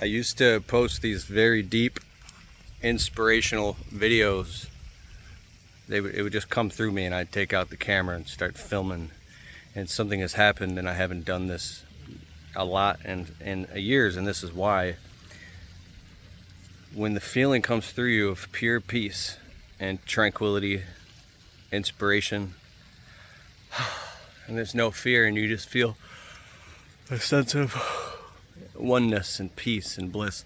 I used to post these very deep, inspirational videos. It would just come through me, and I'd take out the camera and start filming. And something has happened, and I haven't done this a lot in years, and this is why. When the feeling comes through you of pure peace and tranquility, inspiration, and there's no fear, and you just feel a sense of oneness and peace and bliss.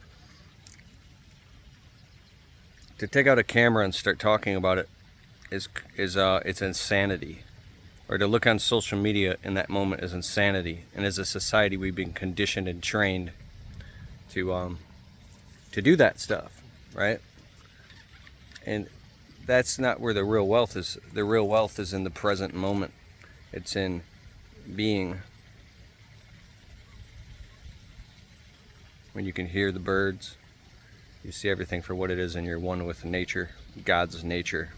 To take out a camera and start talking about it is it's insanity. Or to look on social media in that moment is insanity. And as a society, we've been conditioned and trained to do that stuff, right? And that's not where the real wealth is. The real wealth is in the present moment. It's in being. When you can hear the birds, you see everything for what it is, and you're one with nature, God's nature.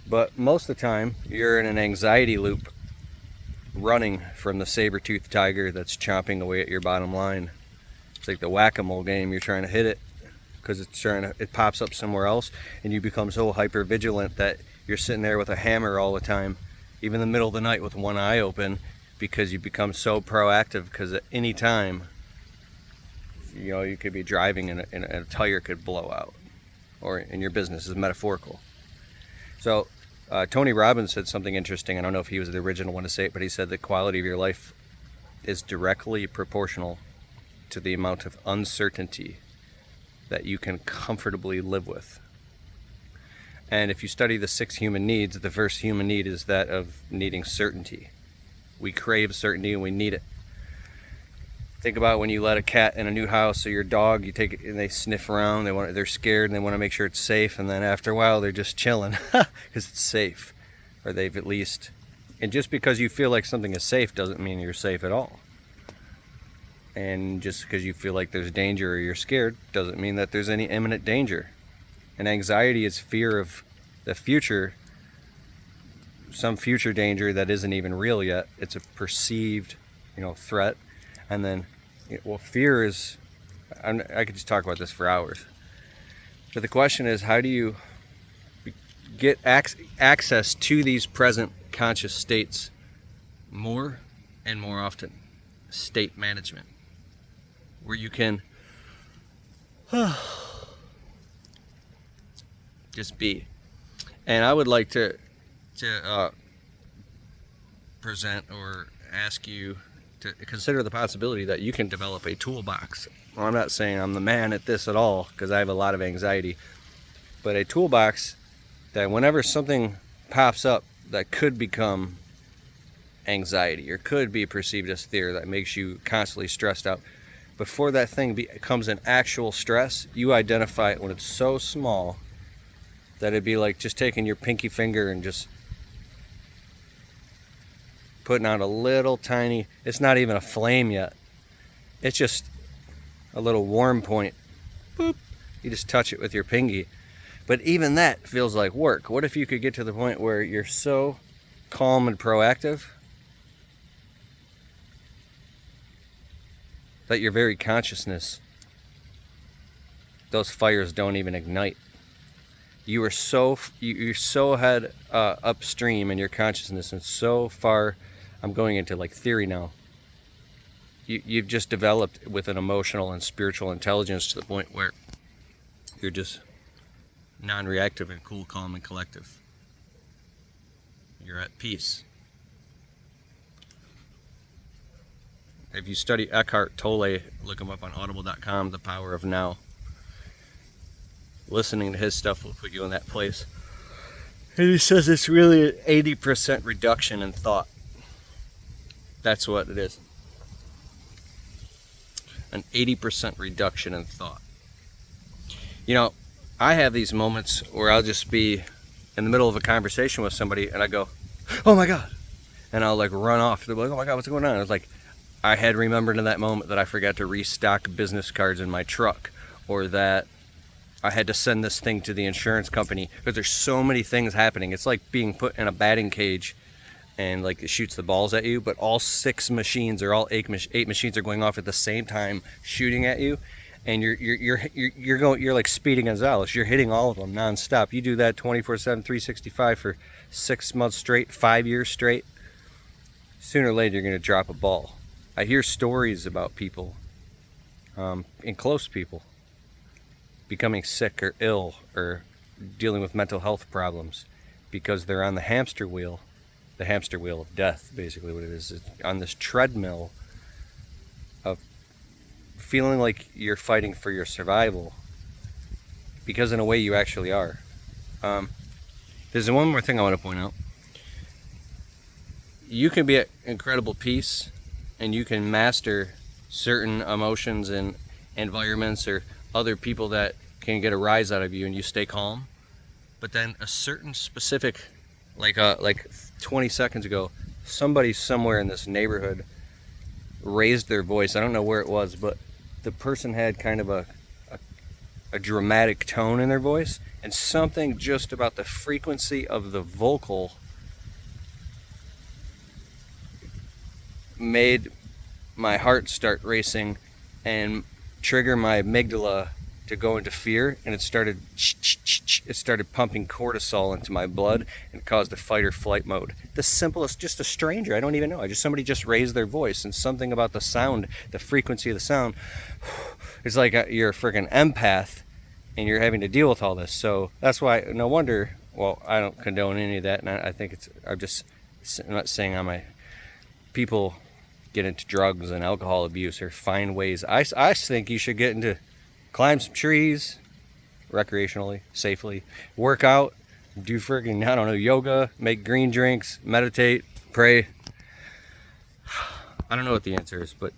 But most of the time, you're in an anxiety loop, running from the saber-toothed tiger that's chomping away at your bottom line. It's like the whack-a-mole game. You're trying to hit it because it pops up somewhere else, and you become so hyper vigilant that you're sitting there with a hammer all the time, even in the middle of the night with one eye open, because you become so proactive. Because at any time, you could be driving and a tire could blow out, or in your business is metaphorical. So Tony Robbins said something interesting. I don't know if he was the original one to say it, but he said the quality of your life is directly proportional to the amount of uncertainty that you can comfortably live with. And if you study the 6 human needs, the first human need is that of needing certainty. We crave certainty and we need it. Think about when you let a cat in a new house, or your dog, you take it and they sniff around, they're scared and they want to make sure it's safe, and then after a while they're just chilling because it's safe, or they've at least. And just because you feel like something is safe doesn't mean you're safe at all. And just because you feel like there's danger or you're scared doesn't mean that there's any imminent danger. And anxiety is fear of the future, some future danger that isn't even real yet. It's a perceived, threat. And then, fear is, I could just talk about this for hours. But the question is, how do you get access to these present conscious states more and more often? State management, where you can just be. And I would like to present or ask you to consider the possibility that you can develop a toolbox. Well, I'm not saying I'm the man at this at all, because I have a lot of anxiety, but a toolbox that whenever something pops up that could become anxiety or could be perceived as fear, that makes you constantly stressed out, before that thing becomes an actual stress, you identify it when it's so small that it'd be like just taking your pinky finger and just putting out a little tiny, it's not even a flame yet, it's just a little warm point. Boop. You just touch it with your pinky. But even that feels like work. What if you could get to the point where you're so calm and proactive that your very consciousness, those fires don't even ignite? You're so head upstream in your consciousness, and so far, I'm going into like theory now, you've just developed with an emotional and spiritual intelligence to the point where you're just non-reactive and cool, calm, and collective. You're at peace. If you study Eckhart Tolle, look him up on audible.com, The Power of Now. Listening to his stuff will put you in that place. And he says it's really an 80% reduction in thought. That's what it is. An 80% reduction in thought. I have these moments where I'll just be in the middle of a conversation with somebody and I go, oh my God. And I'll like run off. They're like, oh my God, what's going on? It's like, I had remembered in that moment that I forgot to restock business cards in my truck, or that I had to send this thing to the insurance company, because there's so many things happening. It's like being put in a batting cage and like it shoots the balls at you, but all 6 machines or all 8 machines are going off at the same time shooting at you, and you're like Speedy Gonzalez. You're hitting all of them nonstop. You do that 24/7, 365 for 6 months straight, 5 years straight. Sooner or later, you're going to drop a ball. I hear stories about people, and close people, becoming sick or ill or dealing with mental health problems because they're on the hamster wheel of death, basically what it is on this treadmill of feeling like you're fighting for your survival, because in a way you actually are. There's one more thing I want to point out. You can be at incredible peace and you can master certain emotions and environments or other people that can get a rise out of you, and you stay calm. But then a certain specific, like 20 seconds ago, somebody somewhere in this neighborhood raised their voice. I don't know where it was, but the person had kind of a dramatic tone in their voice, and something just about the frequency of the vocal made my heart start racing and trigger my amygdala to go into fear, and it started pumping cortisol into my blood and caused a fight or flight mode. The simplest, just a stranger, I don't even know, somebody just raised their voice, and something about the sound, the frequency of the sound, it's like you're a freaking empath and you're having to deal with all this. So that's why, no wonder, well, I don't condone any of that, and I think I'm not saying people get into drugs and alcohol abuse or find ways. I think you should get into, climb some trees recreationally, safely, work out, do freaking, I don't know, yoga, make green drinks, meditate, pray. I don't know what the answer is, but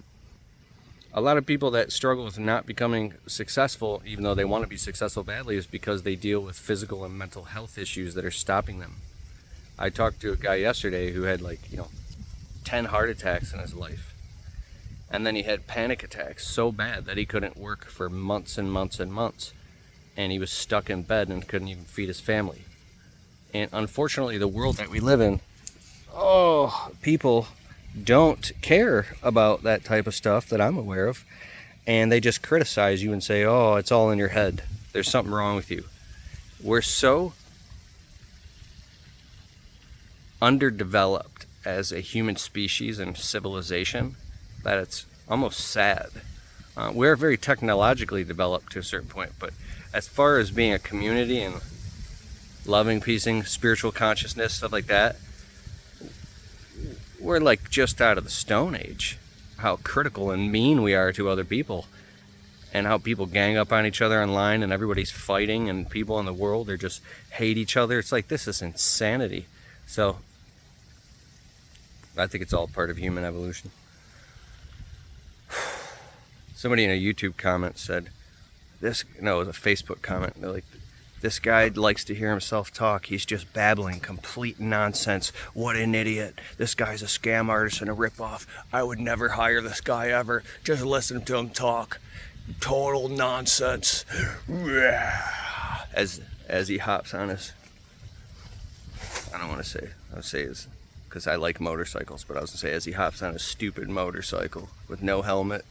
a lot of people that struggle with not becoming successful, even though they want to be successful badly, is because they deal with physical and mental health issues that are stopping them. I talked to a guy yesterday who had 10 heart attacks in his life. And then he had panic attacks so bad that he couldn't work for months and months and months. And he was stuck in bed and couldn't even feed his family. And unfortunately, the world that we live in, people don't care about that type of stuff that I'm aware of. And they just criticize you and say, oh, it's all in your head. There's something wrong with you. We're so underdeveloped as a human species and civilization that it's almost sad. We're very technologically developed to a certain point, but as far as being a community and loving, peacing, spiritual consciousness, stuff like that, we're like just out of the Stone Age. How critical and mean we are to other people, and how people gang up on each other online, and everybody's fighting, and people in the world are just hate each other. It's like, this is insanity. So I think it's all part of human evolution. Somebody in a YouTube comment said, it was a Facebook comment. They're like, this guy likes to hear himself talk. He's just babbling complete nonsense. What an idiot. This guy's a scam artist and a ripoff. I would never hire this guy ever. Just listen to him talk. Total nonsense. As he hops on his, I don't want to say, I would say his, because I like motorcycles, but I was going to say as he hops on a stupid motorcycle with no helmet.